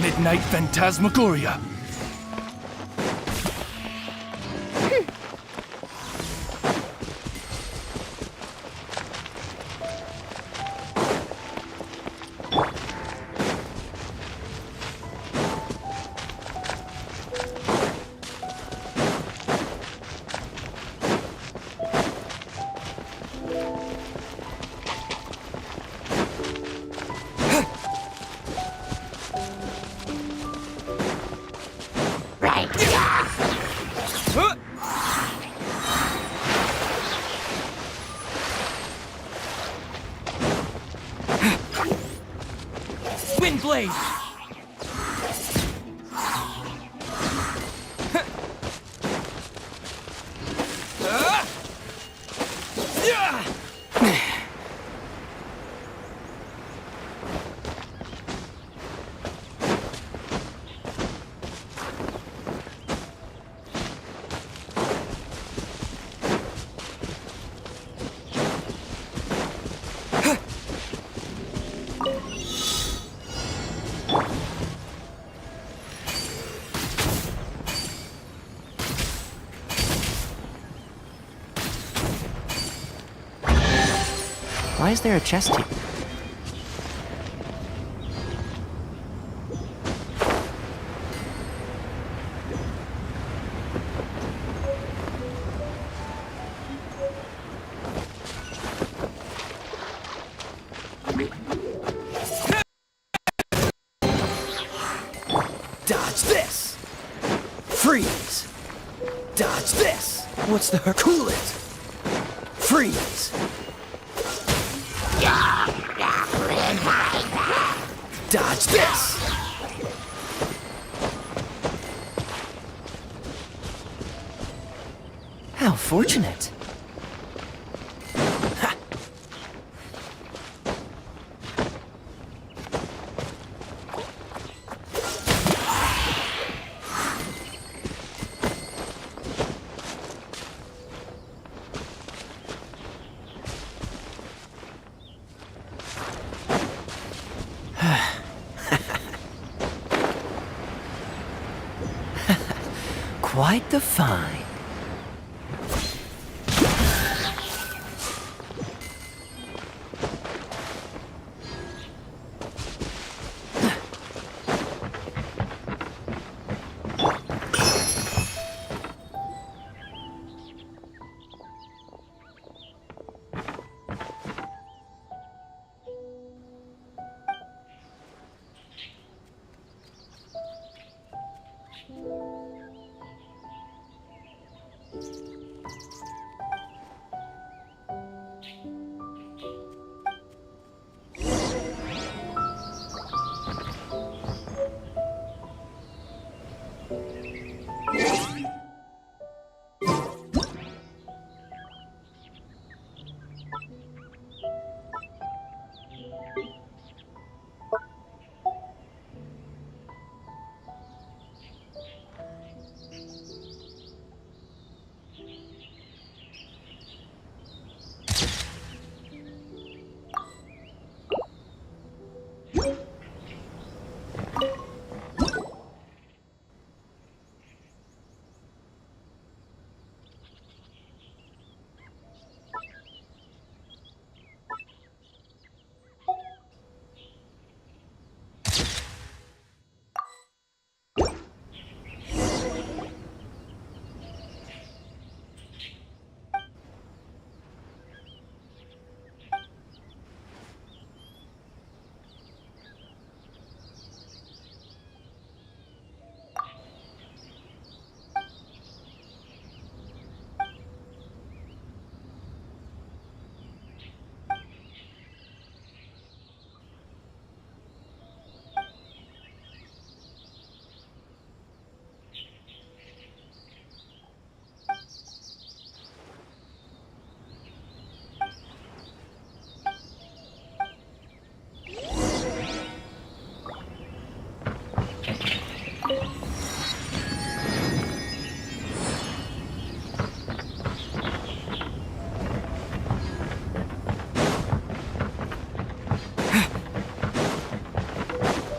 Midnight Phantasmagoria. Windblade! Why is there a chest here? Dodge this! Freeze! Dodge this! What's the cool it? Freeze! Dodge this! How fortunate. Quite the find.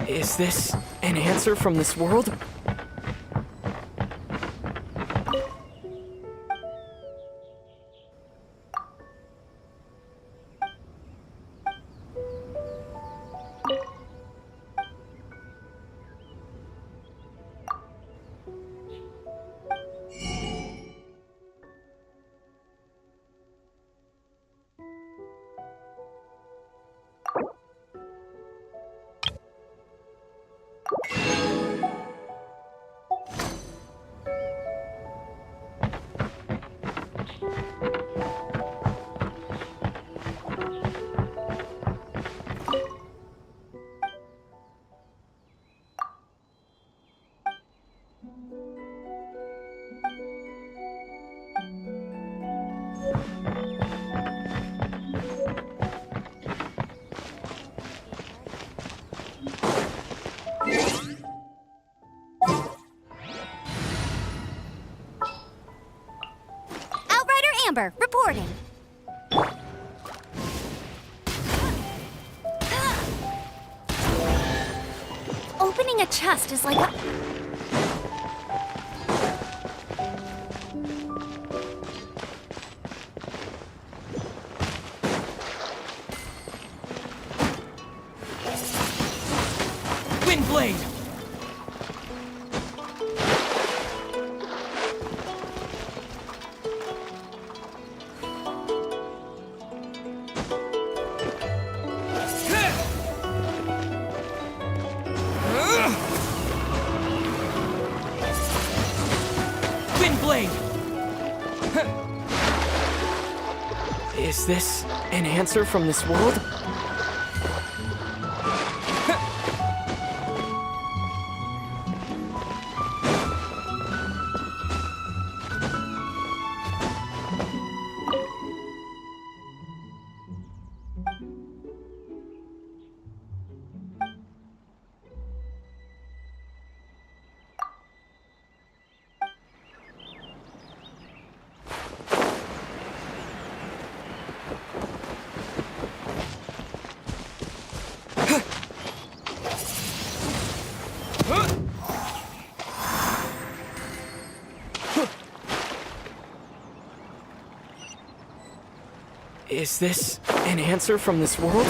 Is this an an answer from this world? Amber, reporting. Opening a chest is like a... Windblade! Is this an answer from this world? Is this an answer from this world?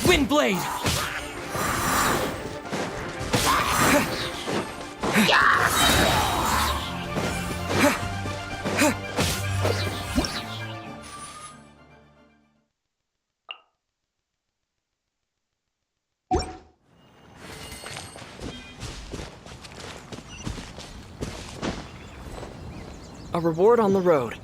Windblade! A reward on the road.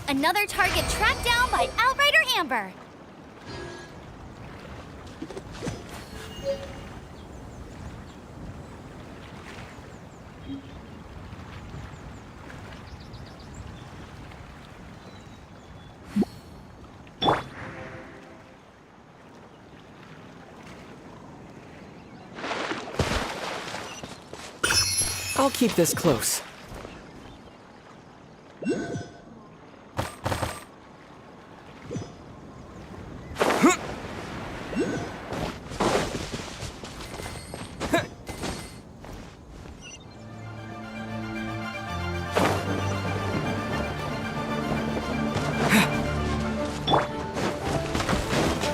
Another target tracked down by Outrider Amber. I'll keep this close.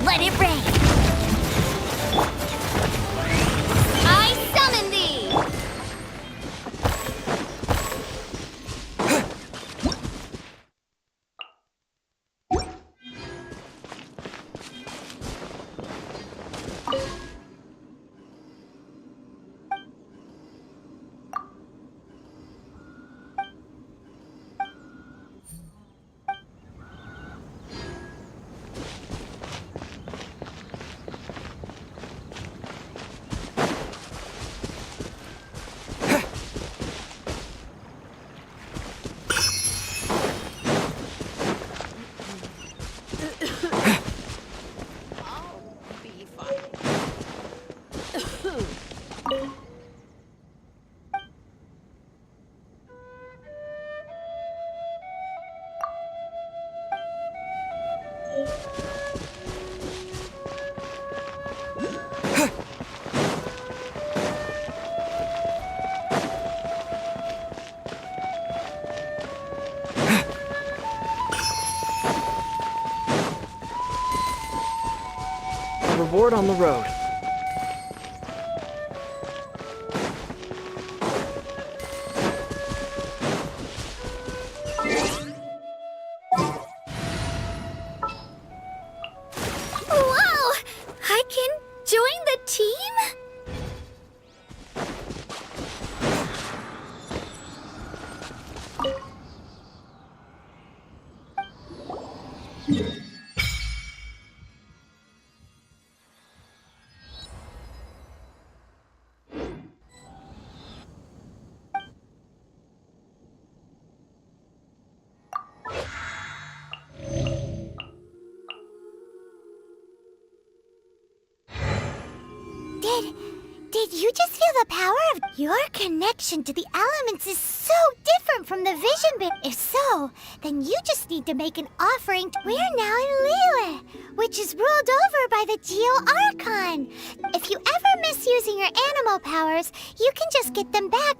Let it rain. I summon thee. A reward on the road. Whoa! I can join the team? Did you just feel the power of your connection to the elements is so different from the vision bit? If so, then you just need to make an offering. We're now in Liyue, which is ruled over by the Geo Archon. If you ever miss using your animal powers, you can just get them back.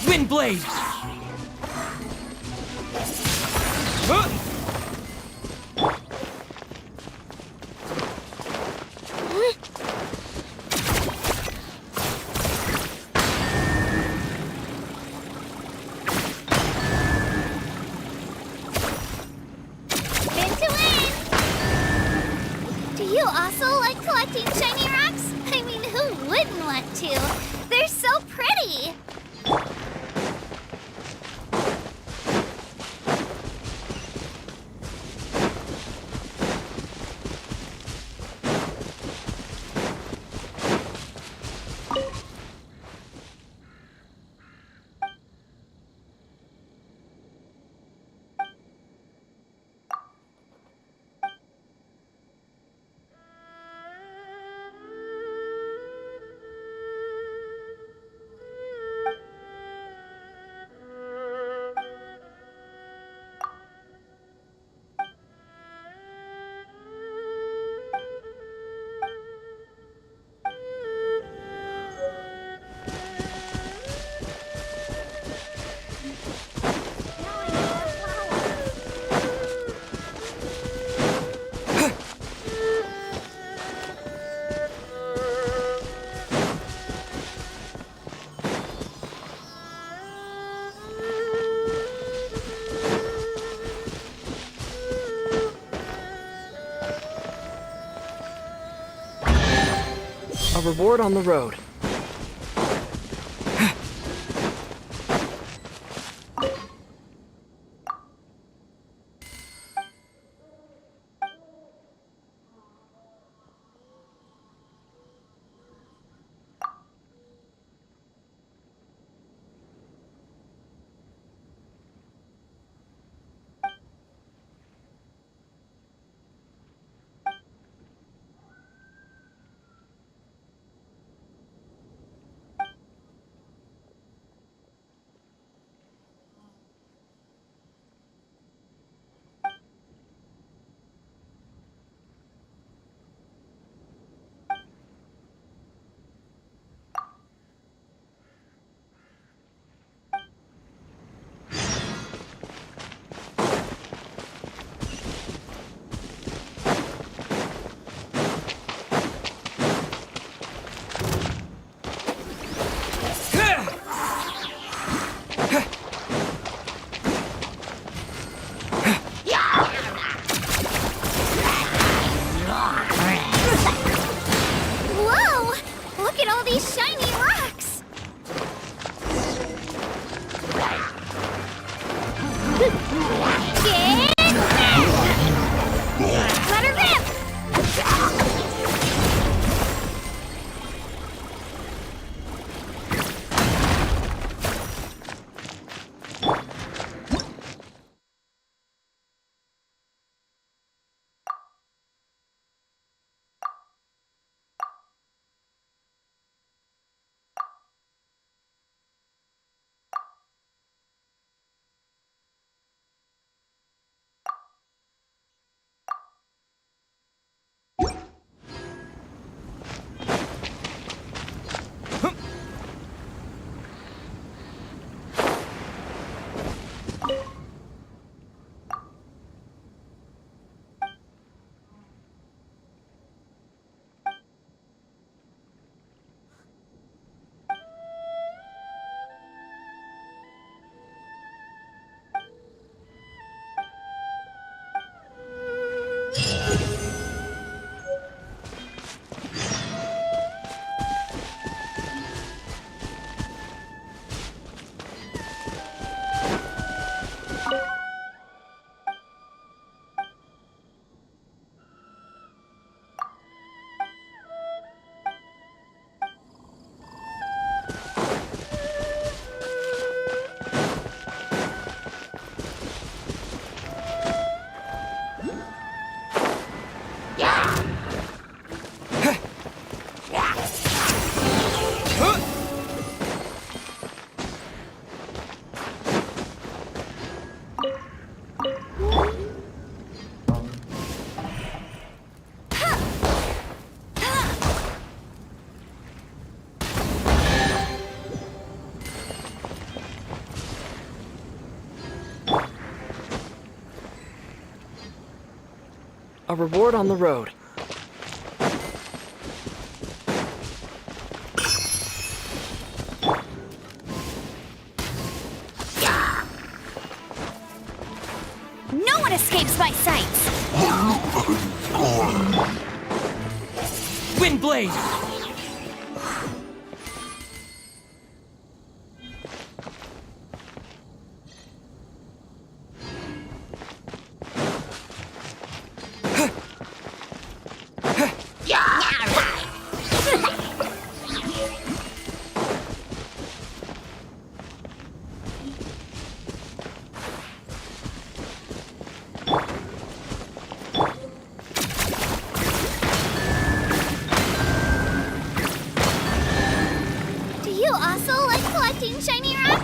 Wind Blade! Spin to win! Do you also like collecting shiny rocks? I mean, who wouldn't want to? They're so pretty! A reward on the road. A reward on the road. No one escapes my sights! Windblade! Do you also like collecting shiny rocks?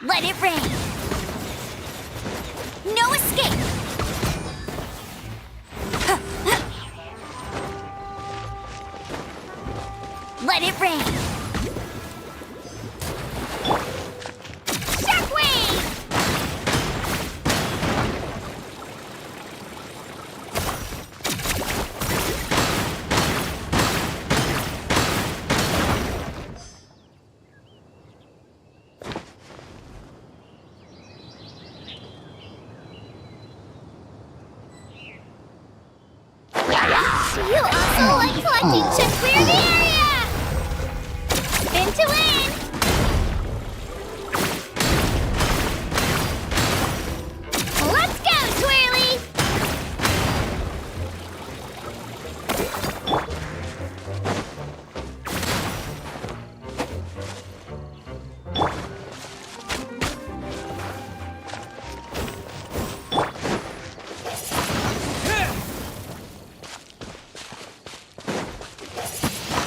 Let it rain. No escape. Let it rain. Shockwave! You also like collecting chips in the area! Spin to win! Let's go, Twirly!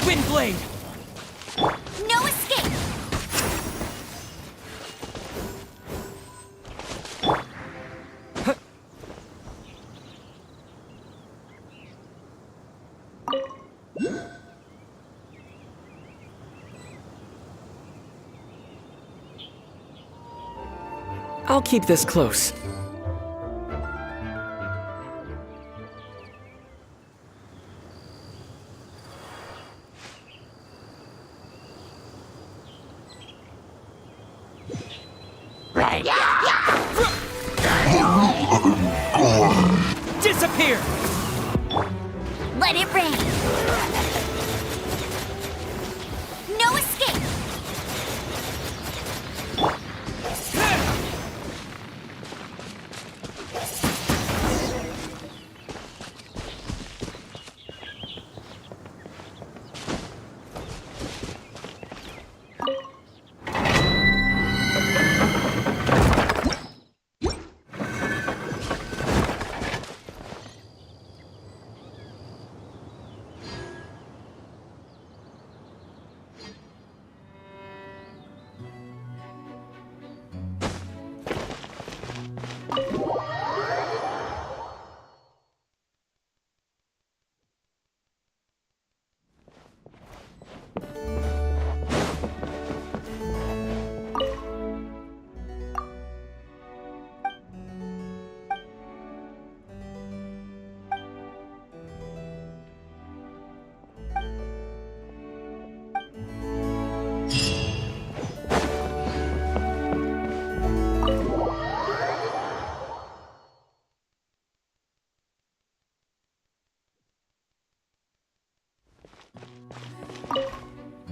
Windblade! I'll keep this close. Disappear! Let it rain! No escape!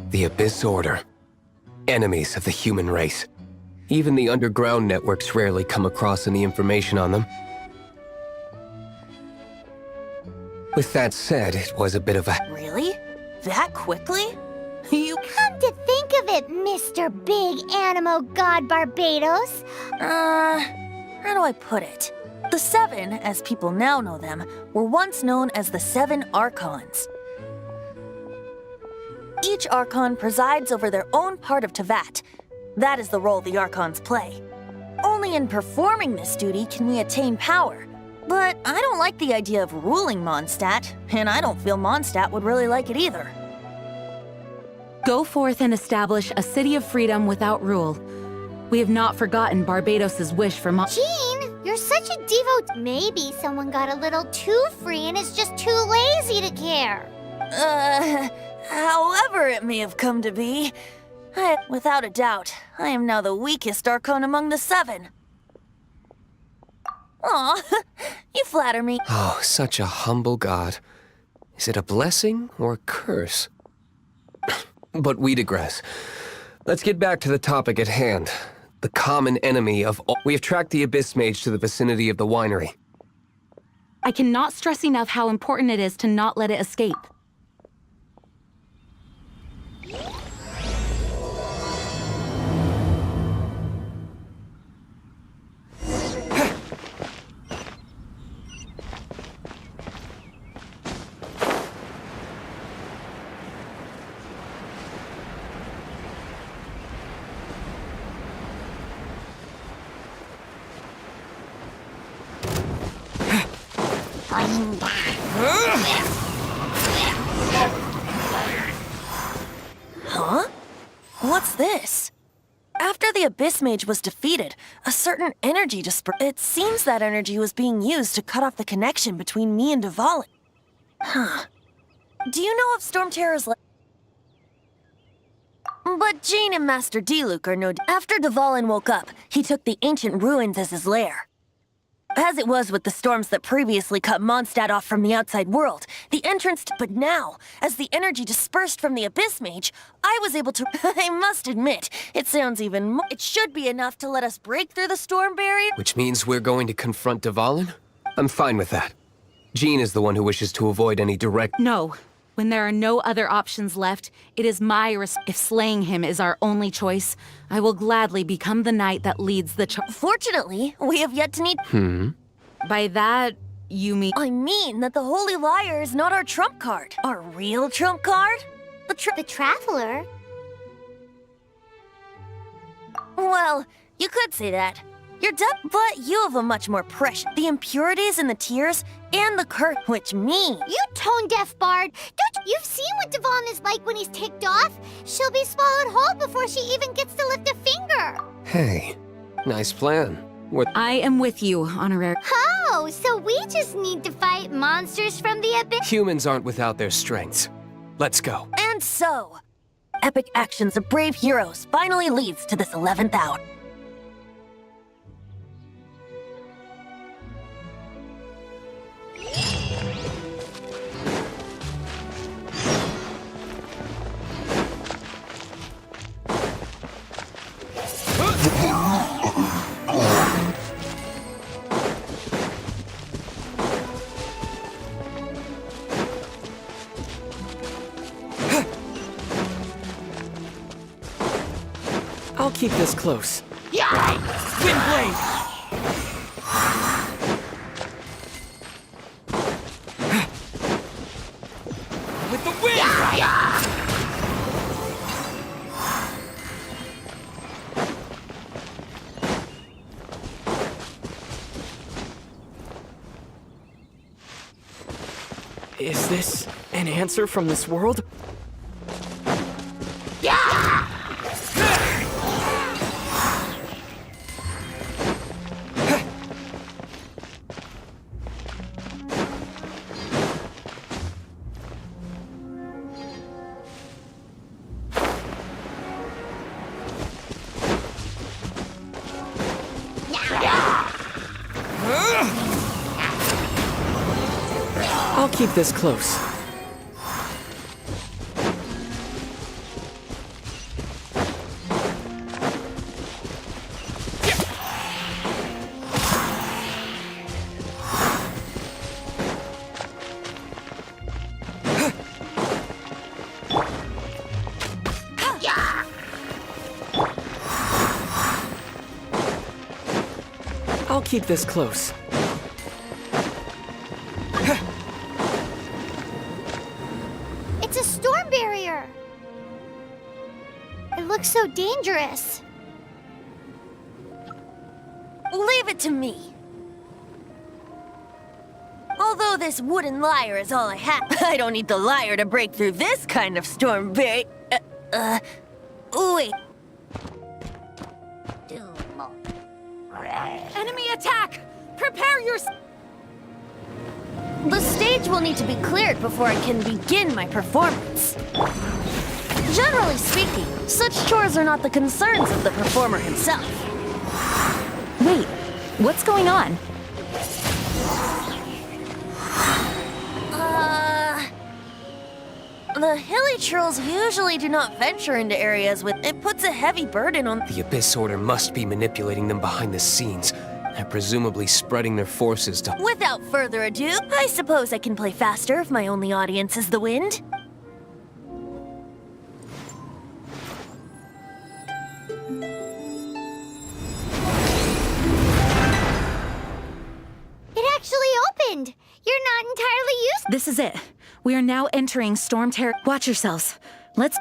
The Abyss Order. Enemies of the human race. Even the underground networks rarely come across any information on them. With that said, it was a bit of a... Really? That quickly? You... Come to think of it, Mr. Big Animo God Barbados. How do I put it? The Seven, as people now know them, were once known as the Seven Archons. Each Archon presides over their own part of Teyvat. That is the role the Archons play. Only in performing this duty can we attain power. But I don't like the idea of ruling Mondstadt, and I don't feel Mondstadt would really like it either. Go forth and establish a city of freedom without rule. We have not forgotten Barbados's wish for Jean, you're such a devote. Maybe someone got a little too free and is just too lazy to care. However it may have come to be, without a doubt, I am now the weakest Archon among the Seven. Aw, you flatter me. Oh, such a humble god. Is it a blessing or a curse? But we digress. Let's get back to the topic at hand. The common enemy of all... We have tracked the Abyss Mage to the vicinity of the winery. I cannot stress enough how important it is to not let it escape. Huh? What's this? After the Abyss Mage was defeated, a certain energy dispersed. It seems that energy was being used to cut off the connection between me and Dvalin. Huh. Do you know of Storm Terror's But Jean and Master Diluc are no... After Dvalin woke up, he took the ancient ruins as his lair. As it was with the storms that previously cut Mondstadt off from the outside world, the entrance to... But now, as the energy dispersed from the Abyss Mage, I was able to... I must admit, it sounds even more... It should be enough to let us break through the storm barrier. Which means we're going to confront Dvalin? I'm fine with that. Jean is the one who wishes to avoid any direct... No. When there are no other options left, it is my If slaying him is our only choice, I will gladly become the knight that leads the Fortunately, we have yet to need... By that, you mean... I mean that the Holy Liar is not our trump card. Our real trump card? The Traveler? Well, you could say that. You're but you have a much more precious... The impurities in the tears and the curse, which means... You tone-deaf bard! You've seen what Dvalin is like when he's ticked off? She'll be swallowed whole before she even gets to lift a finger! Hey, Nice plan. I am with you, Honorary. Oh, so we just need to fight monsters from the abyss? Humans aren't without their strengths. Let's go. And so, epic actions of brave heroes finally leads to this 11th hour. I'll keep this close. Windblade! With the wind! Is this an answer from this world? I'll keep this close. I'll keep this close. It's a storm barrier. It looks so dangerous. Leave it to me. Although this wooden lyre is all I have, I don't need the lyre to break through this kind of storm barrier. Wait. Enemy attack! Prepare yourself! The stage will need to be cleared before I can begin my performance. Generally speaking, such chores are not the concerns of the performer himself. Wait, what's going on? The hilly trolls usually do not venture into areas with... It puts a heavy burden on... The Abyss Order must be manipulating them behind the scenes, and presumably spreading their forces to... Without further ado, I suppose I can play faster if my only audience is the wind. It actually opened. You're not entirely used. This is it. We are now entering Storm Terror. Watch yourselves. Let's...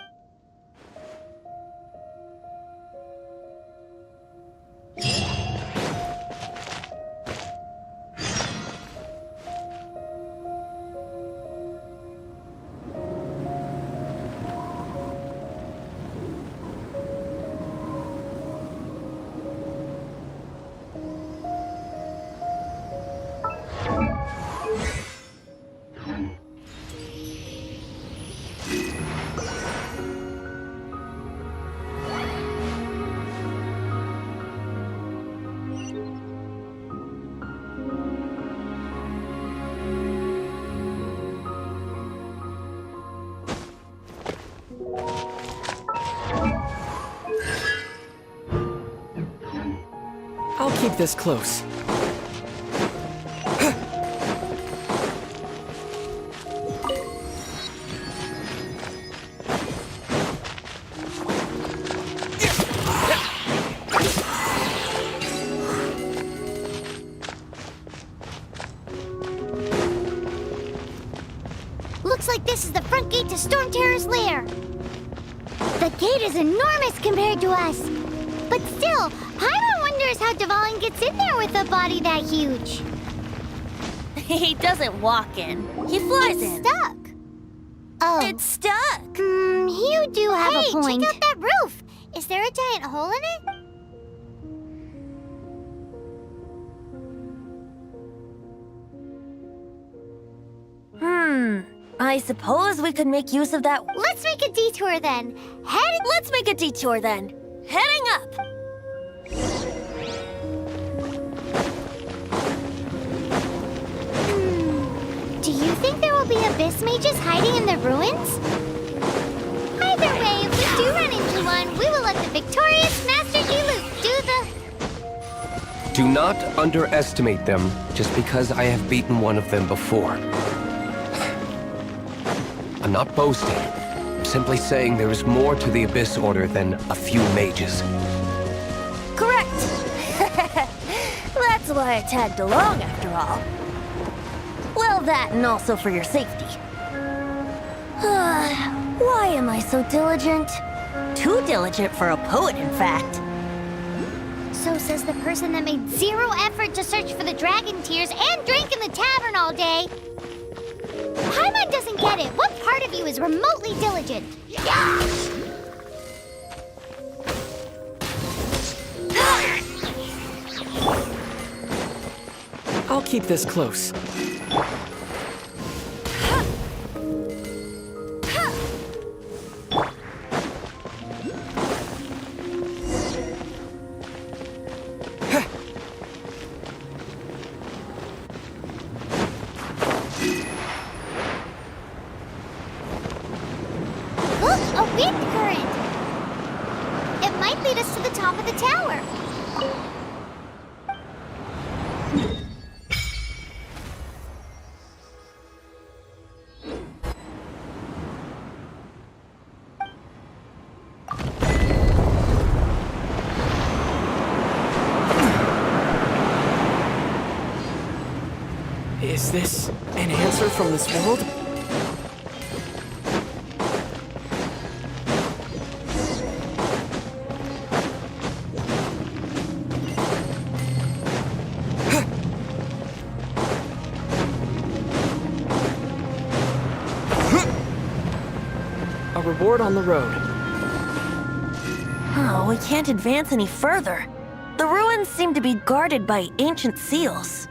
I'll keep this close. Looks like this is the front gate to Storm Terror's lair. The gate is enormous compared to us. But still, Paimon wonders how Dvalin gets in there with a body that huge. He doesn't walk in. He flies in. Stuck. Oh. It's stuck. You do have a point. Hey, check out that roof. Is there a giant hole in it? I suppose we could make use of that. Let's make a detour then. Let's make a detour then. Heading up! Do you think there will be abyss mages hiding in the ruins? Either way, if we do run into one, we will let the victorious Master Diluc do the... Do not underestimate them just because I have beaten one of them before. I'm not boasting. I'm simply saying there is more to the Abyss Order than a few mages. Correct! That's why I tagged along after all. Well, that and also for your safety. Why am I so diligent? Too diligent for a poet, in fact. So says the person that made zero effort to search for the dragon tears and drank in the tavern all day. Paimon doesn't get it. What part of you is remotely diligent? I'll keep this close. Look, a wind current. It might lead us to the top of the tower. Is this an answer from this world? A reward on the road. Oh, we can't advance any further. The ruins seem to be guarded by ancient seals.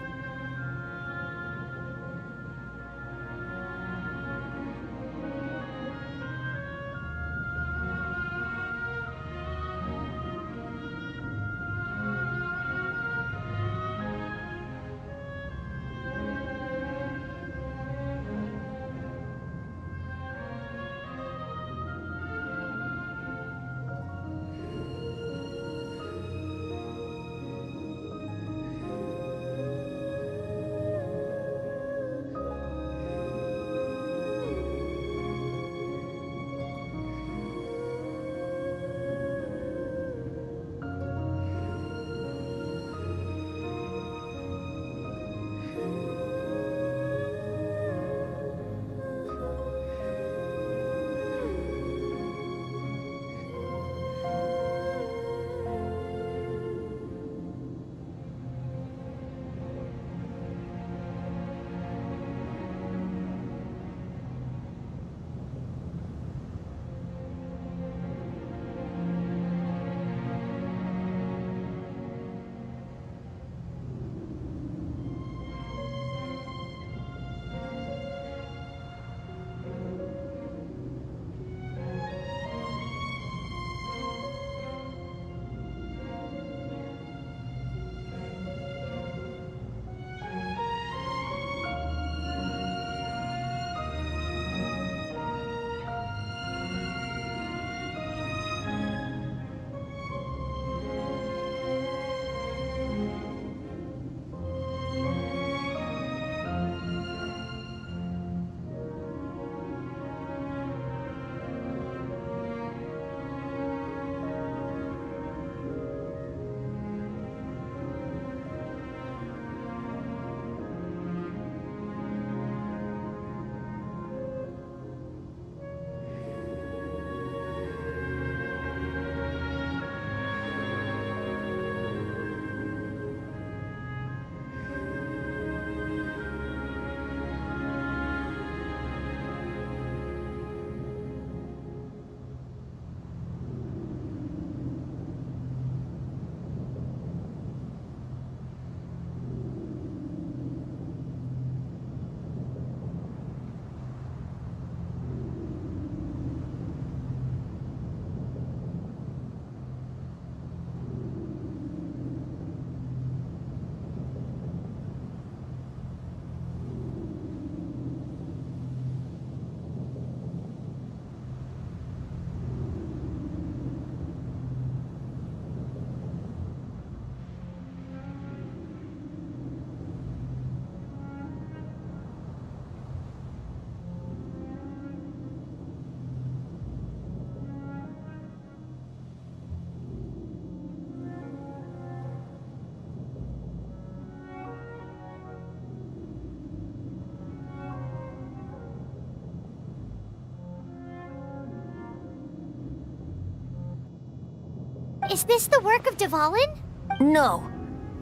Is this the work of Dvalin? No.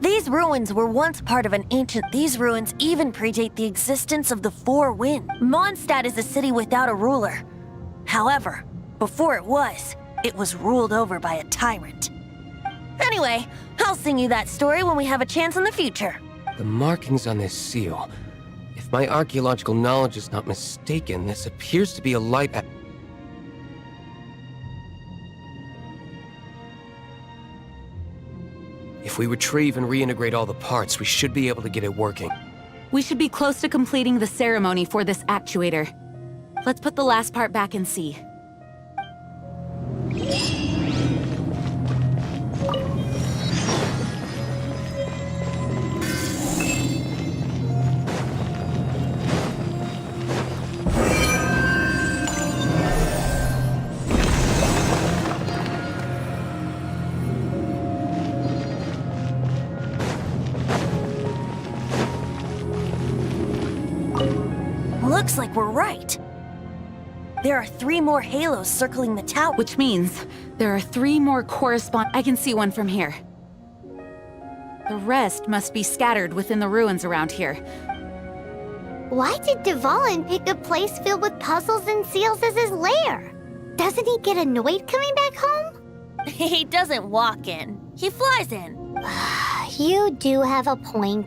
These ruins were once part of an ancient... These ruins even predate the existence of the Four Winds. Mondstadt is a city without a ruler. However, before it was ruled over by a tyrant. Anyway, I'll sing you that story when we have a chance in the future. The markings on this seal. If my archaeological knowledge is not mistaken, this appears to be a light at... If we retrieve and reintegrate all the parts, we should be able to get it working. We should be close to completing the ceremony for this actuator. Let's put the last part back and see. Looks like we're right. There are 3 more halos circling the tower. Which means there are 3 more I can see one from here. The rest must be scattered within the ruins around here. Why did Dvalin pick a place filled with puzzles and seals as his lair? Doesn't he get annoyed coming back home? He doesn't walk in. He flies in. You do have a point.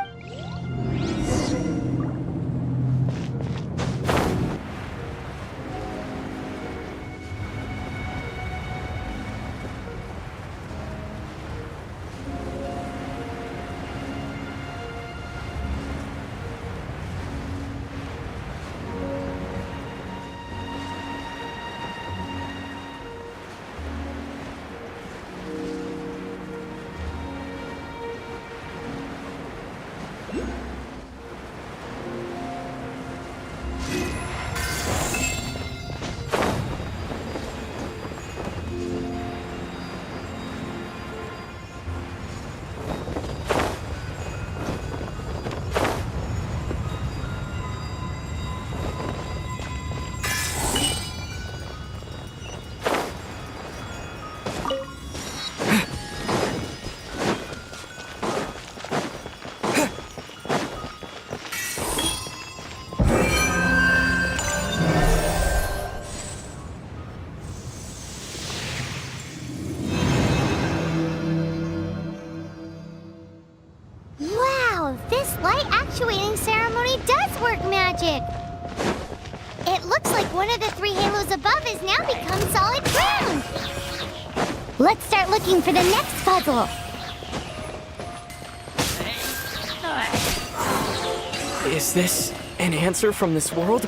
Actuating ceremony does work magic! It looks like one of the 3 halos above has now become solid ground! Let's start looking for the next puzzle! Is this an answer from this world?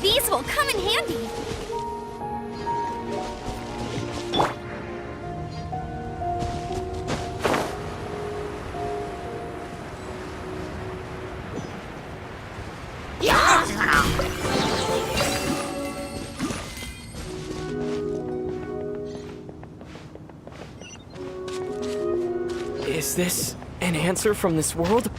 These will come in handy. Is this an answer from this world?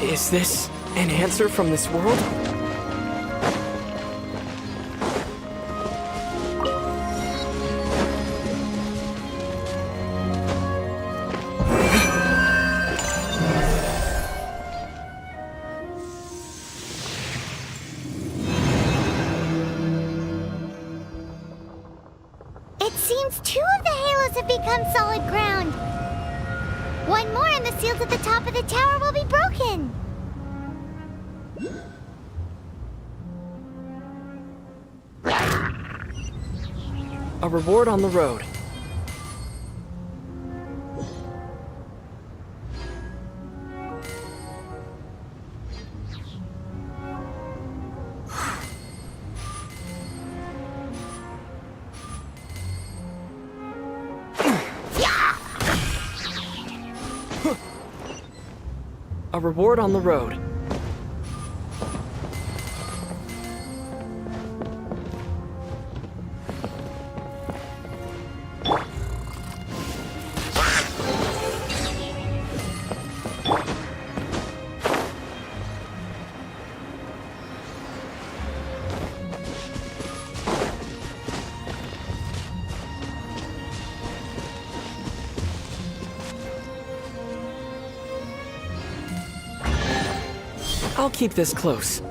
Is this an answer from this world? It seems 2 of the halos have become solid ground. One more and the seals at the top of the tower will be broken. A reward on the road. A reward on the road. I'll keep this close.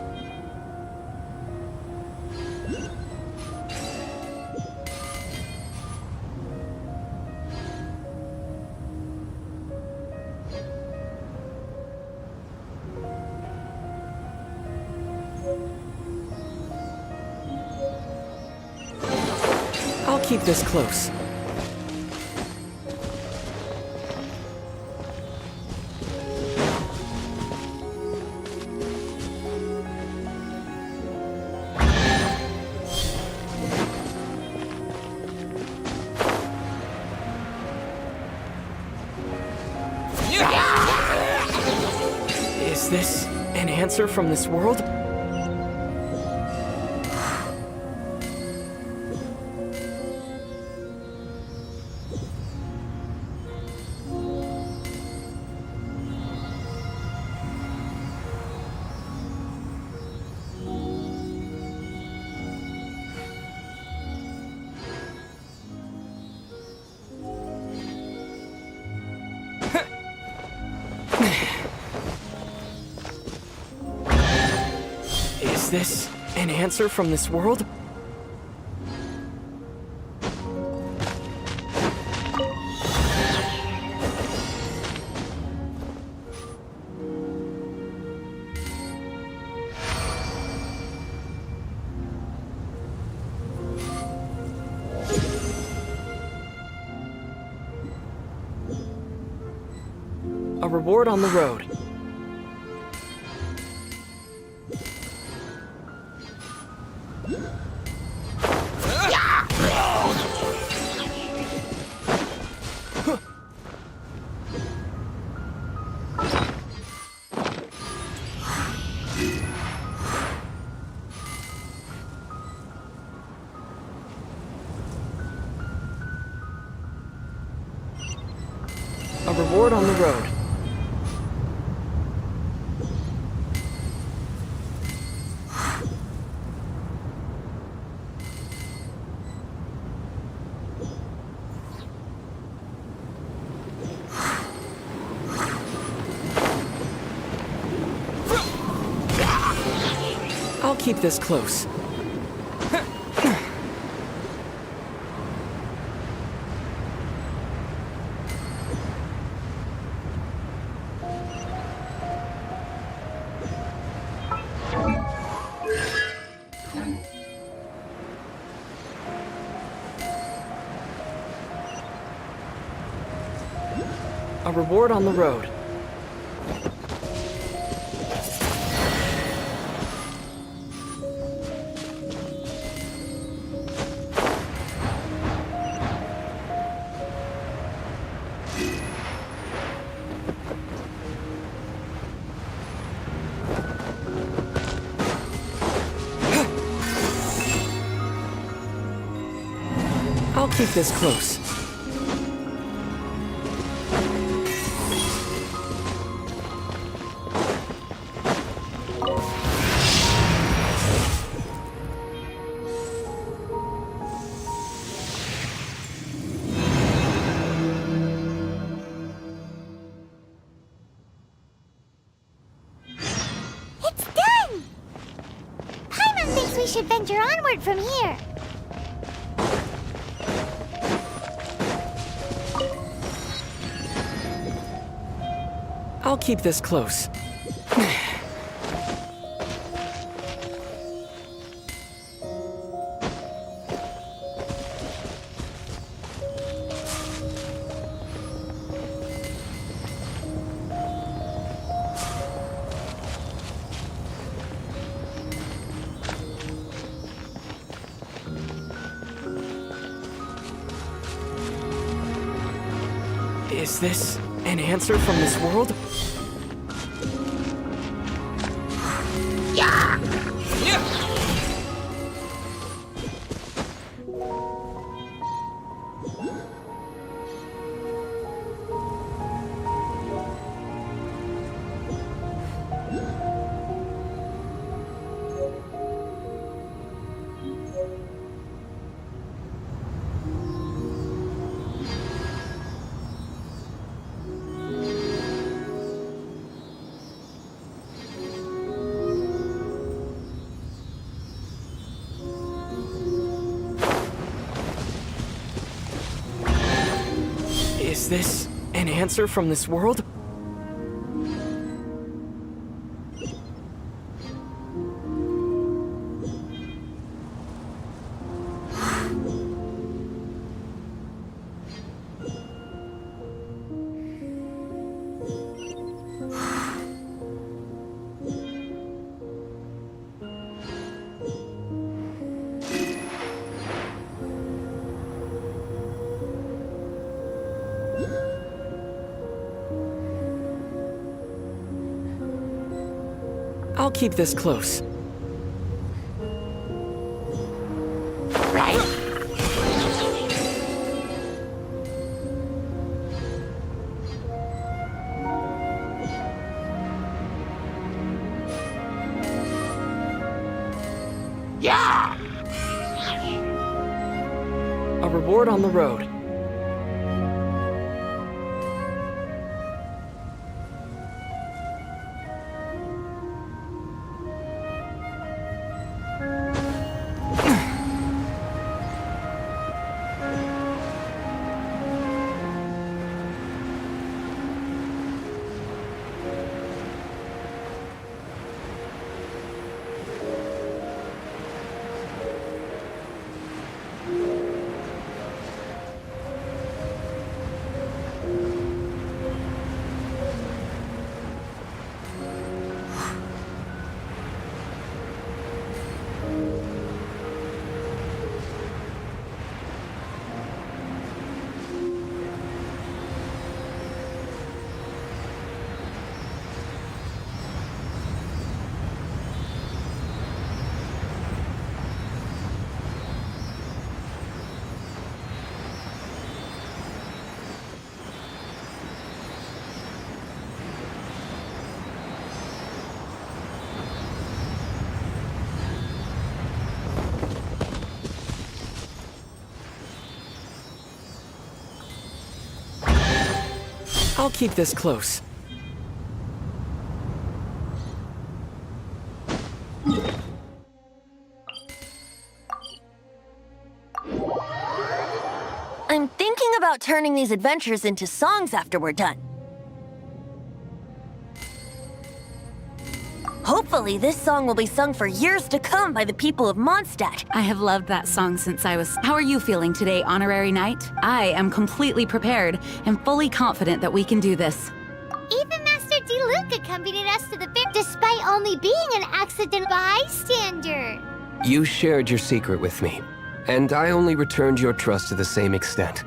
I'll keep this close. Is this an answer from this world? Is this an answer from this world? A reward on the road. A reward on the road. I'll keep this close. A reward on the road. I'll keep this close. we should venture onward from here. I'll keep this close. Is this an answer from this world? Is this an answer from this world? I'll keep this close. A reward on the road. I'll keep this close. I'm thinking about turning these adventures into songs after we're done. Hopefully, this song will be sung for years to come by the people of Mondstadt. I have loved that song since I was... How are you feeling today, Honorary Knight? I am completely prepared and fully confident that we can do this. Even Master Diluc accompanied us to the fair despite only being an accident bystander. You shared your secret with me, and I only returned your trust to the same extent.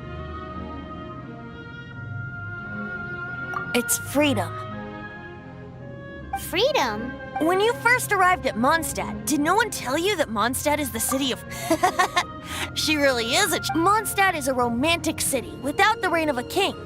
It's freedom. Freedom? When you first arrived at Mondstadt, did no one tell you that Mondstadt is the city of... She really is Mondstadt is a romantic city without the reign of a king.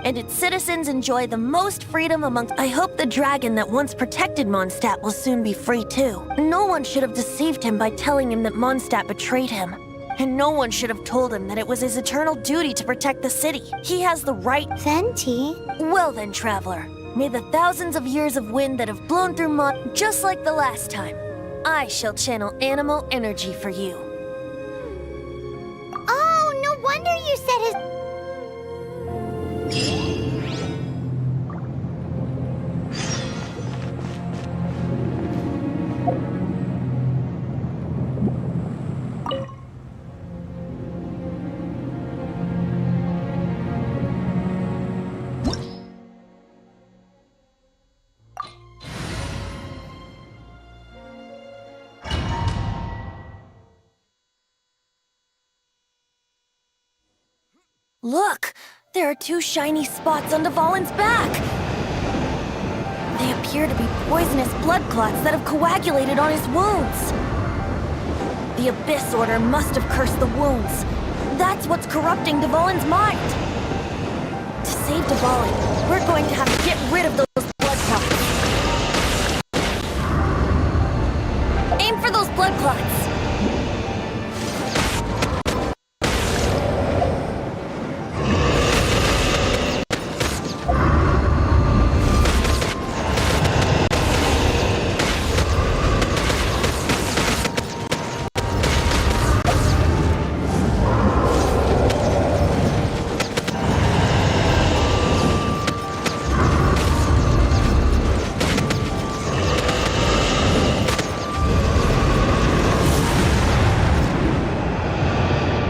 And its citizens enjoy the most freedom amongst... I hope the dragon that once protected Mondstadt will soon be free too. No one should have deceived him by telling him that Mondstadt betrayed him. And no one should have told him that it was his eternal duty to protect the city. He has the right... Venti? Well then, traveler. May the thousands of years of wind that have blown through just like the last time. I shall channel animal energy for you. Oh, no wonder you said his... Look! There are 2 shiny spots on Dvalin's back! They appear to be poisonous blood clots that have coagulated on his wounds. The Abyss Order must have cursed the wounds. That's what's corrupting Dvalin's mind. To save Dvalin, we're going to have to get rid of those blood clots. Aim for those blood clots!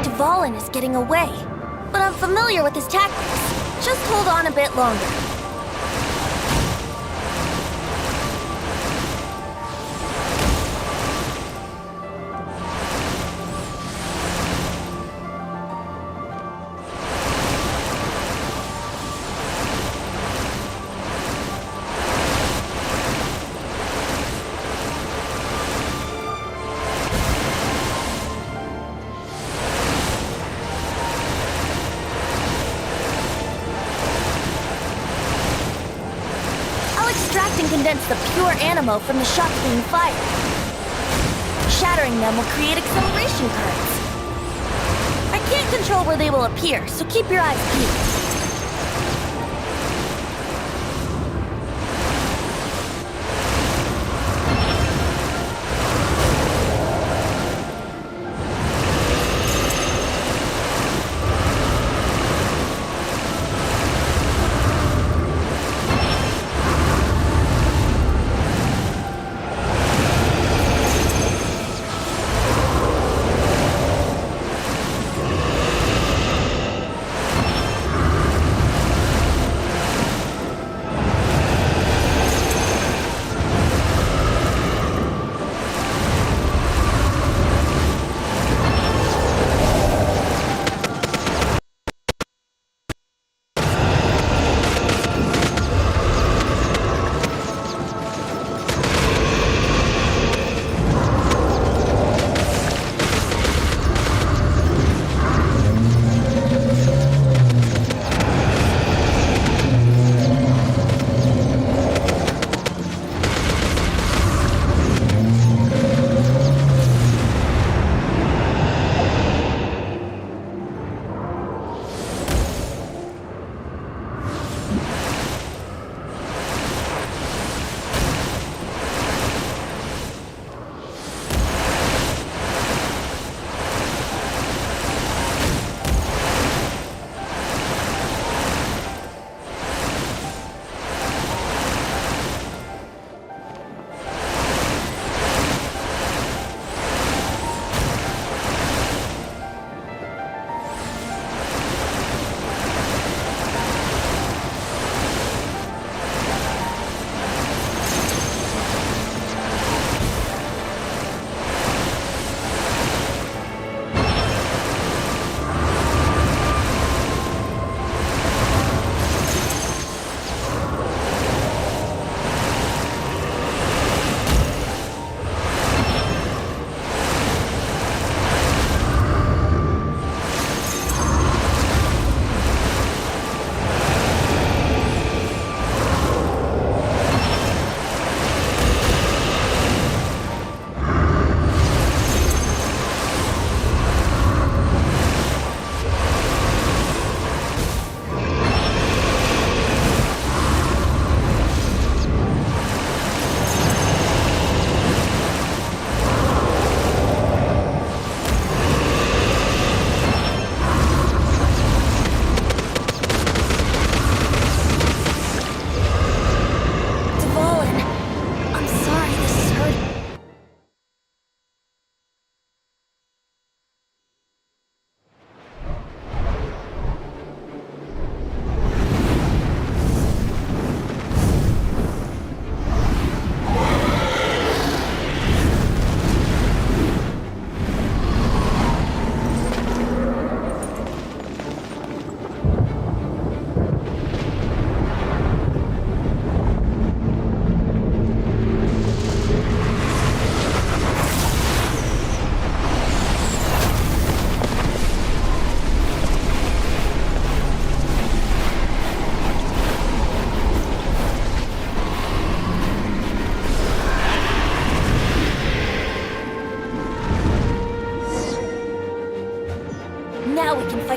Dvalin is getting away, but I'm familiar with his tactics. Just hold on a bit longer. Extract and condense the pure animo from the shots being fired. Shattering them will create acceleration currents. I can't control where they will appear, so keep your eyes peeled.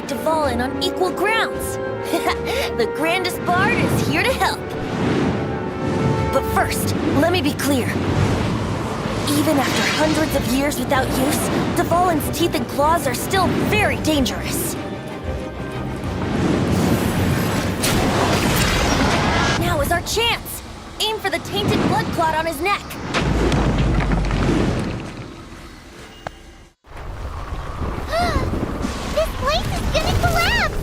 fight Dvalin on equal grounds. The grandest bard is here to help. But first, let me be clear. Even after hundreds of years without use, Dvalin's teeth and claws are still very dangerous. Now is our chance! Aim for the tainted blood clot on his neck. This place is gonna collapse!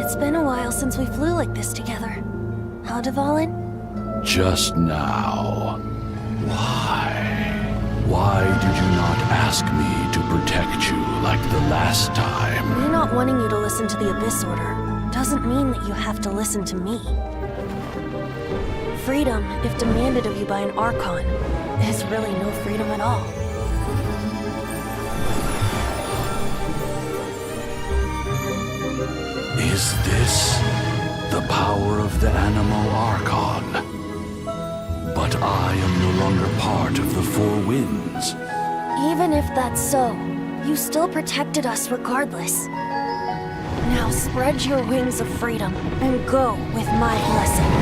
It's been a while since we flew like this together. Huh, Dvalin? Just now. Why? Why did you not ask me to protect you like the last time? Me not wanting you to listen to the Abyss Order doesn't mean that you have to listen to me. Freedom, if demanded of you by an Archon, is really no freedom at all. Is this the power of the Animo Archon? But I am no longer part of the Four Winds. Even if that's so, you still protected us regardless. Now spread your wings of freedom and go with my blessing.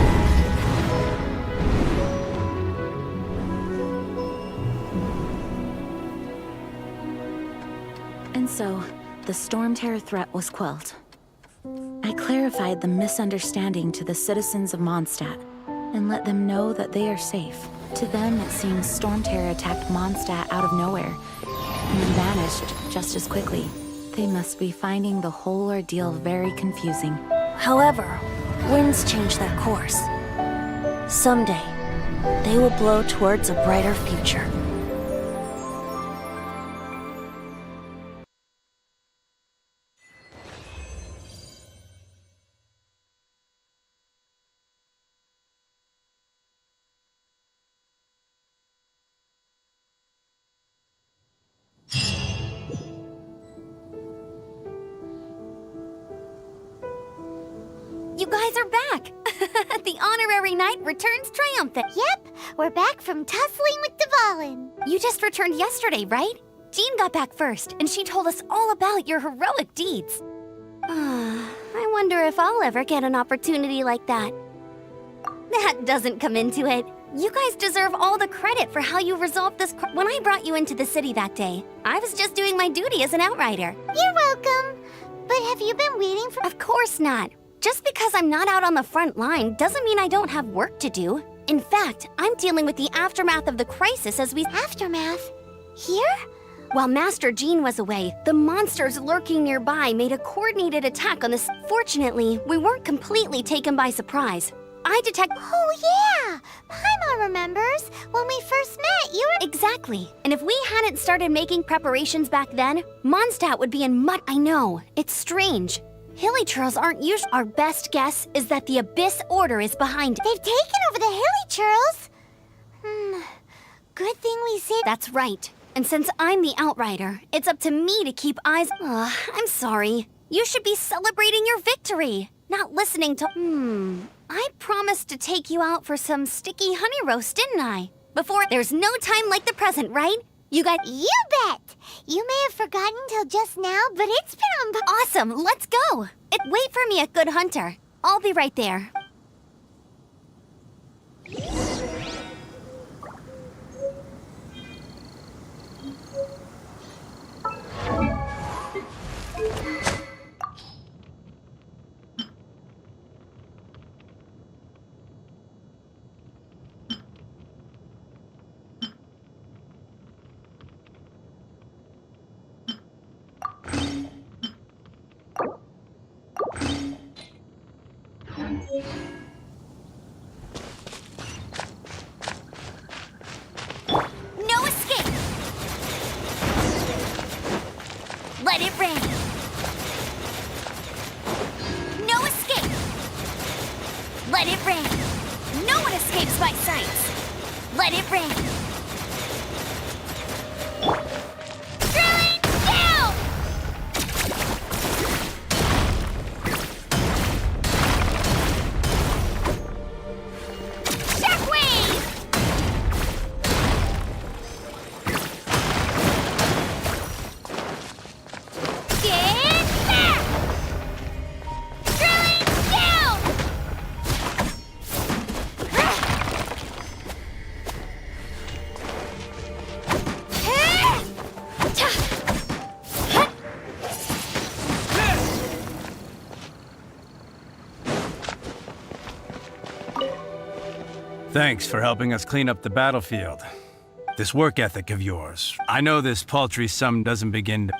And so, the Storm Terror threat was quelled. I clarified the misunderstanding to the citizens of Mondstadt and let them know that they are safe. To them, it seems Storm Terror attacked Mondstadt out of nowhere and then vanished just as quickly. They must be finding the whole ordeal very confusing. However, winds change their course. Someday, they will blow towards a brighter future. You guys are back! The honorary knight returns triumphant. Yep, we're back from tussling with Dvalin. You just returned yesterday, right? Jean got back first, and she told us all about your heroic deeds. I wonder if I'll ever get an opportunity like that. That doesn't come into it. You guys deserve all the credit for how you resolved this. When I brought you into the city that day, I was just doing my duty as an outrider. You're welcome. But have you been waiting for— Of course not. Just because I'm not out on the front line doesn't mean I don't have work to do. In fact, I'm dealing with the aftermath of the crisis as we— Aftermath? Here? While Master Jean was away, the monsters lurking nearby made a coordinated attack on this. Fortunately, we weren't completely taken by surprise. I detect— Oh yeah! Paimon remembers. When we first met, you were— Exactly. And if we hadn't started making preparations back then, Mondstadt would be in mud— I know. It's strange. Hilly-churls aren't usually— Our best guess is that the Abyss Order is behind— They've taken over the Hilly-churls? Good thing we saved— That's right. And since I'm the outrider, it's up to me to keep eyes— I'm sorry. You should be celebrating your victory, not listening to— I promised to take you out for some sticky honey roast, didn't I? Before— There's no time like the present, right? You got— You bet! You may have forgotten till just now, but it's been on— Awesome, let's go! Wait for me at Good Hunter. I'll be right there. No escape! Let it rain! No escape! Let it rain! No one escape! Let it rain! Drilling down! Shockwave! Get back! Drilling down! Thanks for helping us clean up the battlefield. This work ethic of yours. I know this paltry sum doesn't begin to...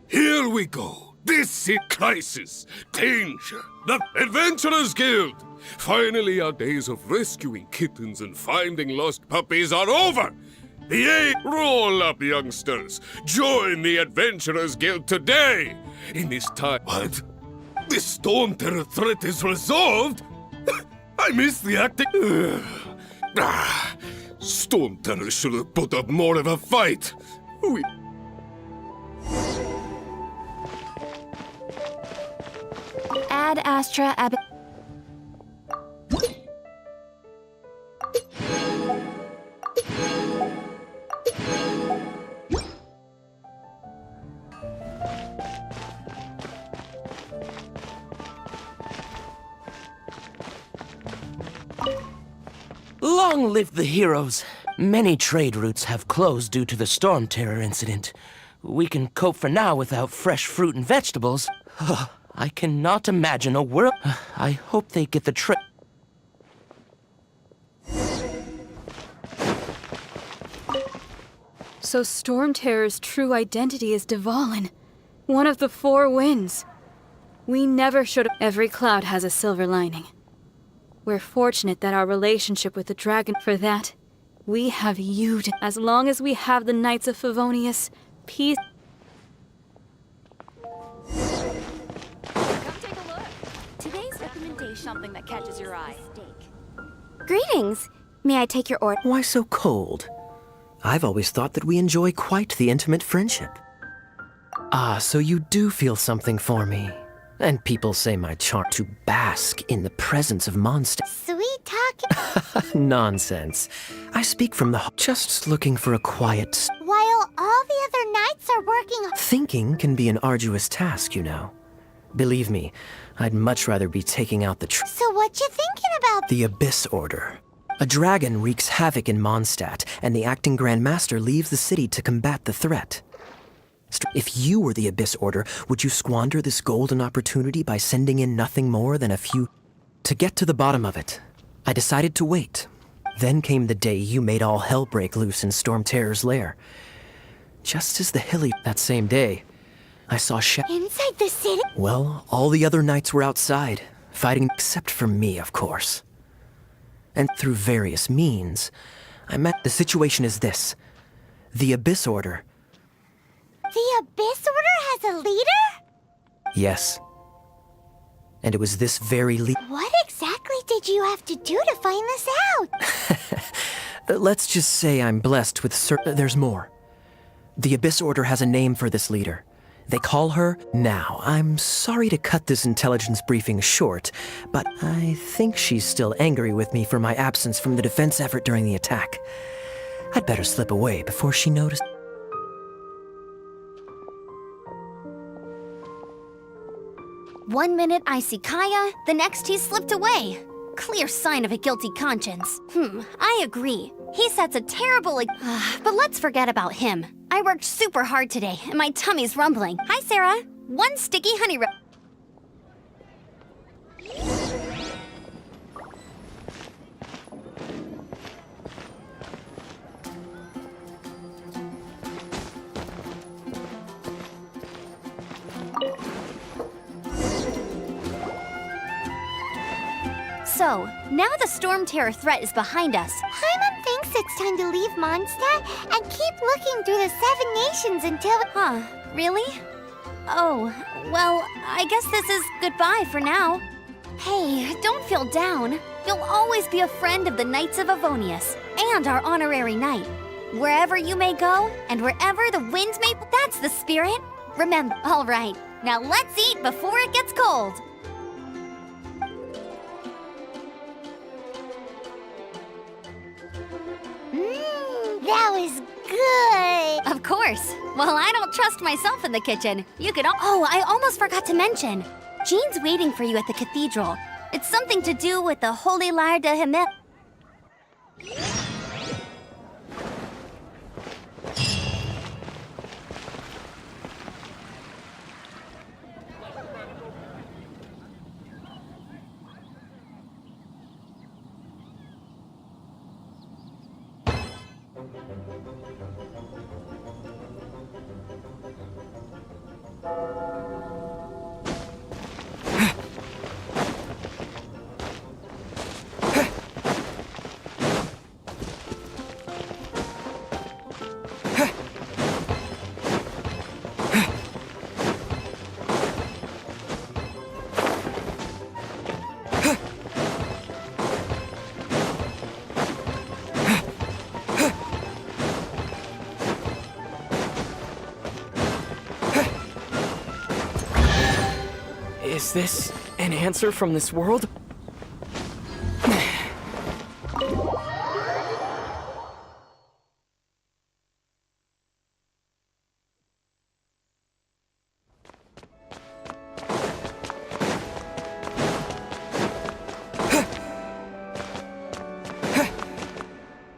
Here we go. This is crisis. Danger. The Adventurers Guild. Finally, our days of rescuing kittens and finding lost puppies are over. Roll up, youngsters. Join the Adventurers Guild today. In this time... What? The Storm Terror threat is resolved? I missed the acting... Storm Terror should have put up more of a fight. Ad Astra Ab... Long live the heroes. Many trade routes have closed due to the Storm Terror incident. We can cope for now without fresh fruit and vegetables. I cannot imagine a world... I hope they get the trip. So Storm Terror's true identity is Dvalin, one of the four winds. We never should have... Every cloud has a silver lining. We're fortunate that our relationship with the dragon... For that, we have you. As long as we have the Knights of Favonius, peace... Come take a look. Today's recommendation, something that catches your eye. Greetings. May I take your order? Why so cold? I've always thought that we enjoy quite the intimate friendship. Ah, so you do feel something for me. And people say my charm to bask in the presence of monsters. Sweet talking. Nonsense. I speak from the just looking for a quiet... While all the other knights are working... Thinking can be an arduous task, you know. Believe me, I'd much rather be taking out the So what you thinking about? The Abyss Order. A dragon wreaks havoc in Mondstadt, and the acting Grand Master leaves the city to combat the threat. If you were the Abyss Order, would you squander this golden opportunity by sending in nothing more than a few... To get to the bottom of it, I decided to wait. Then came the day you made all hell break loose in Storm Terror's lair. Just as the hilly... That same day, I saw Inside the city? Well, all the other knights were outside, fighting except for me, of course. And through various means, I met... The situation is this. The Abyss Order... The Abyss Order has a leader? Yes. And it was this very What exactly did you have to do to find this out? Let's just say I'm blessed with There's more. The Abyss Order has a name for this leader. They call her... Now, I'm sorry to cut this intelligence briefing short, but I think she's still angry with me for my absence from the defense effort during the attack. I'd better slip away before she noticed... 1 minute I see Kaya, the next he slipped away. Clear sign of a guilty conscience. I agree. He sets a terrible... but let's forget about him. I worked super hard today, and my tummy's rumbling. Hi, Sarah. 1 sticky honey roll. So, now the Storm Terror threat is behind us. Paimon thinks thinks it's time to leave Mondstadt and keep looking through the 7 nations until... Huh, really? Oh, well, I guess this is goodbye for now. Hey, don't feel down. You'll always be a friend of the Knights of Avonius, and our honorary knight. Wherever you may go, and wherever the winds may... That's the spirit. Remember, all right. Now let's eat before it gets cold. That was good. Of course. Well, I don't trust myself in the kitchen. You could... Oh, I almost forgot to mention. Jean's waiting for you at the cathedral. It's something to do with the Holy Lyre de Himel. Is this an answer from this world?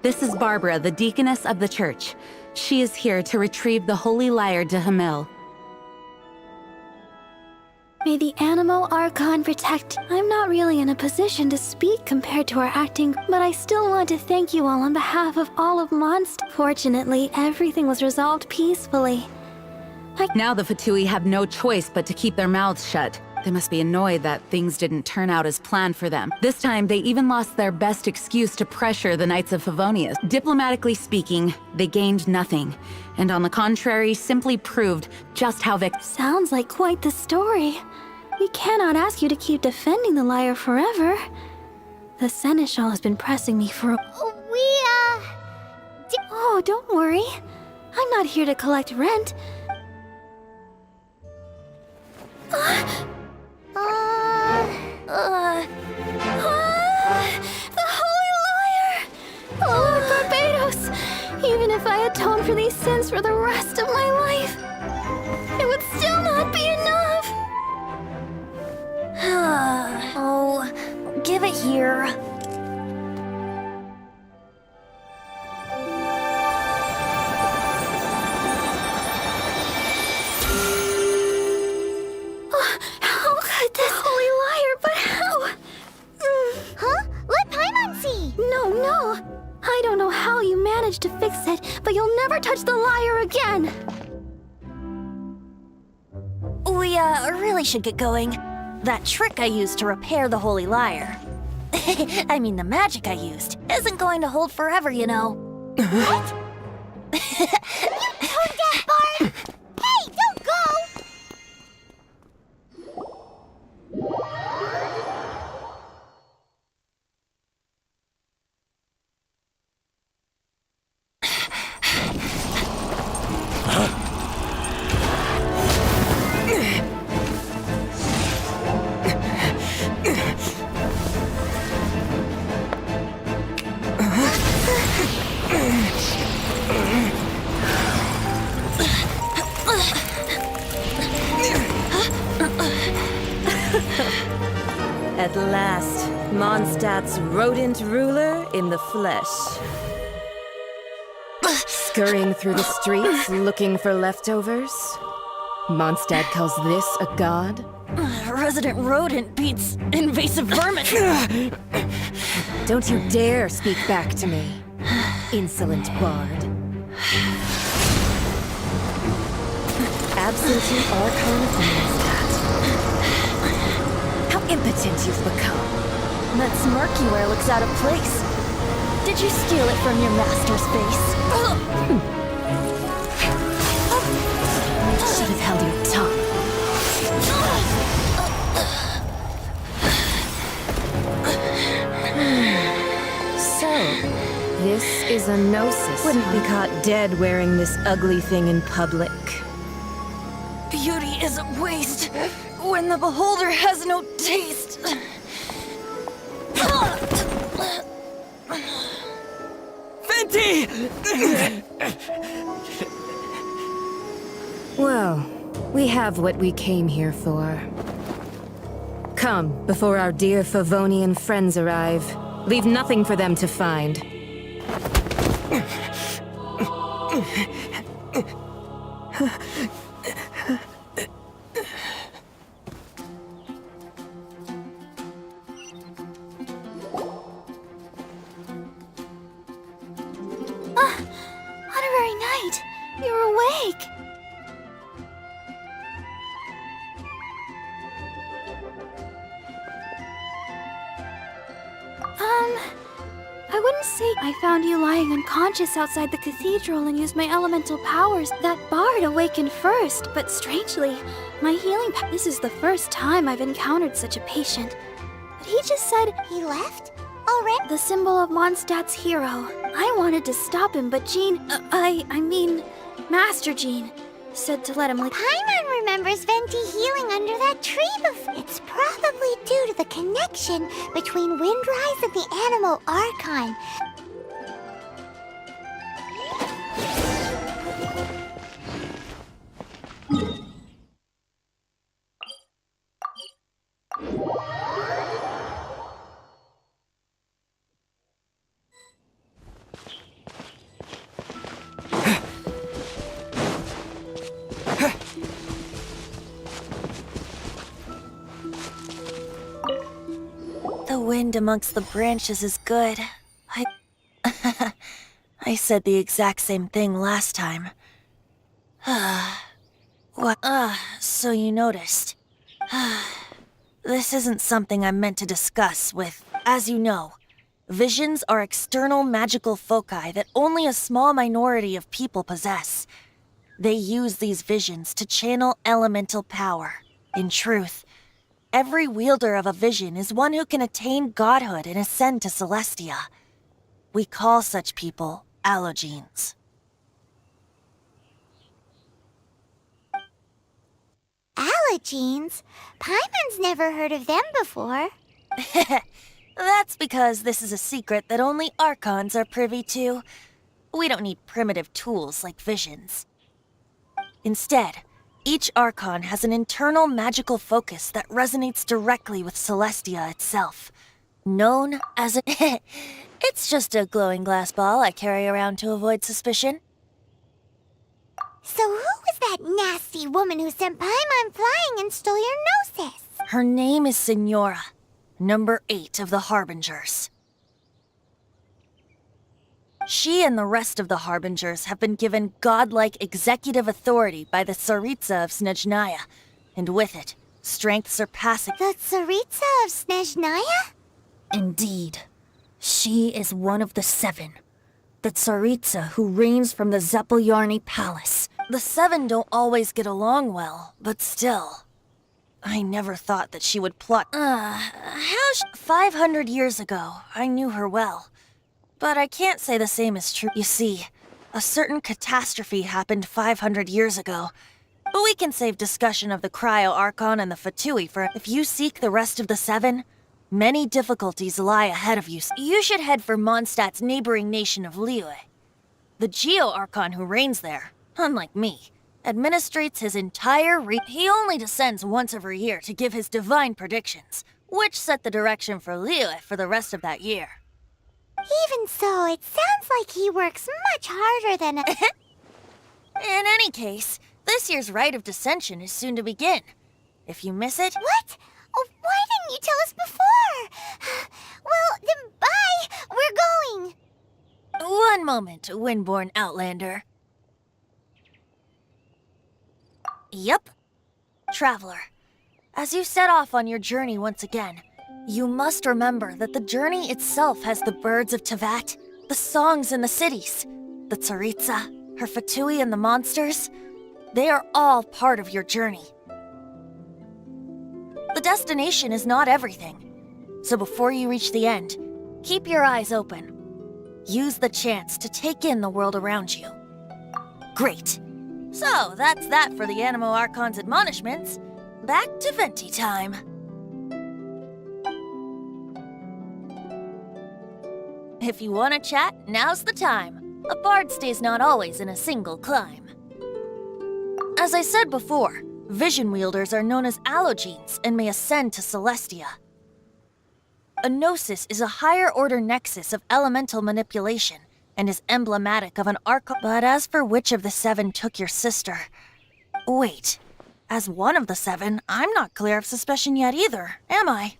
This is Barbara, the deaconess of the church. She is here to retrieve the Holy Lyre de Himel. May the Animal Archon protect. I'm not really in a position to speak compared to our acting, but I still want to thank you all on behalf of all of Mondstadt. Fortunately, everything was resolved peacefully. Now the Fatui have no choice but to keep their mouths shut. They must be annoyed that things didn't turn out as planned for them. This time, they even lost their best excuse to pressure the Knights of Favonius. Diplomatically speaking, they gained nothing. And on the contrary, simply proved just how Sounds like quite the story. We cannot ask you to keep defending the lyre forever. The Seneschal has been pressing me for Oh, don't worry. I'm not here to collect rent. The Holy Lyre! Lord Barbados! Even if I atone for these sins for the rest of my life, it would still not be enough! Oh, give it here. How could this Holy Lyre, but how? Huh? Let Paimon see! No. I don't know how you managed to fix it, but you'll never touch the lyre again! We, really should get going. That trick I used to repair the Holy Lyre. I mean, the magic I used isn't going to hold forever, you know. What? You tone-deaf bard! Hey, don't go! At last, Mondstadt's rodent ruler in the flesh. Scurrying through the streets looking for leftovers? Mondstadt calls this a god? Resident rodent beats invasive vermin. Don't you dare speak back to me, insolent bard. Absentee Archon of Mondstadt. How impotent you've become. That smirk you wear looks out of place. Did you steal it from your master's face? Should have held your tongue. So, this is a gnosis. Wouldn't be caught dead wearing this ugly thing in public. Beauty is a waste when the beholder has no taste. Venti! Well, we have what we came here for. Come, before our dear Favonian friends arrive. Leave nothing for them to find. Honorary Knight, you're awake. I wouldn't say I found you lying unconscious outside the cathedral and used my elemental powers. That bard awakened first, but strangely, my healing this is the first time I've encountered such a patient. But he just said he left already. The symbol of Mondstadt's hero. I wanted to stop him, but Jean, I mean, Master Jean, said to let him leave. Paimon remembers Venti healing under that tree before. It's probably due to the connection between Windrise and the Animal Archon. The wind amongst the branches is good. I said the exact same thing last time. What? So you noticed. This isn't something I'm meant to discuss with, as you know, visions are external magical foci that only a small minority of people possess. They use these visions to channel elemental power. In truth, every wielder of a vision is one who can attain godhood and ascend to Celestia. We call such people allogenes. Allogenes? Paimon's never heard of them before. That's because this is a secret that only Archons are privy to. We don't need primitive tools like visions. Instead, each Archon has an internal magical focus that resonates directly with Celestia itself, known as a... It's just a glowing glass ball I carry around to avoid suspicion. So who was that nasty woman who sent Paimon flying and stole your gnosis? Her name is Signora, number 8 of the Harbingers. She and the rest of the Harbingers have been given godlike executive authority by the Tsaritsa of Snezhnaya, and with it, strength surpassing... The Tsaritsa of Snezhnaya? Indeed. She is one of the 7. The Tsaritsa who reigns from the Zepelyarny Palace. The 7 don't always get along well, but still. I never thought that she would plot... 500 years ago, I knew her well. But I can't say the same is true. You see, a certain catastrophe happened 500 years ago. But we can save discussion of the Cryo Archon and the Fatui for... If you seek the rest of the 7, many difficulties lie ahead of you. You should head for Mondstadt's neighboring nation of Liyue. The Geo Archon who reigns there, unlike me, administrates his entire He only descends once every year to give his divine predictions, which set the direction for Liyue for the rest of that year. Even so, it sounds like he works much harder than a... In any case, this year's Rite of Descension is soon to begin. If you miss it... What? Oh, why didn't you tell us before? Well, then bye! We're going! One moment, Windborn Outlander. Yep. Traveler, as you set off on your journey once again, you must remember that the journey itself has the birds of Tevat, The songs in the cities, the Tsaritsa, her Fatui and the monsters, they are all part of your journey. The destination is not everything, so before you reach the end, keep your eyes open. Use the chance to take in the world around you. Great. So, that's that for the Animo Archon's admonishments. Back to Venti time. If you want to chat, now's the time. A bard stays not always in a single climb. As I said before, vision wielders are known as allogenes and may ascend to Celestia. A gnosis is a higher-order nexus of elemental manipulation and is emblematic of an archon. But as for which of the 7 took your sister... Wait, as one of the 7, I'm not clear of suspicion yet either, am I?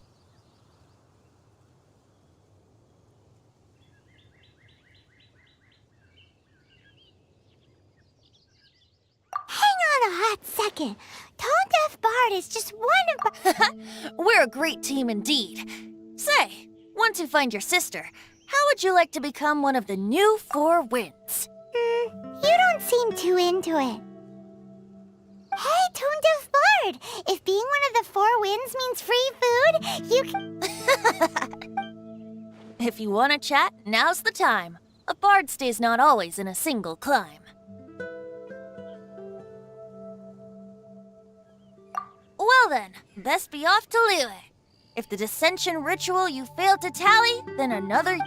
Hang on a hot second. Tone Deaf Bard is just one of We're a great team indeed. Say, once you find your sister, how would you like to become one of the new 4 winds? You don't seem too into it. Hey, Tone Deaf Bard! If being one of the 4 winds means free food, you can... If you want to chat, now's the time. A bard stays not always in a single climb. Well then, best be off to Liyue. If the dissension ritual you failed to tally, then another...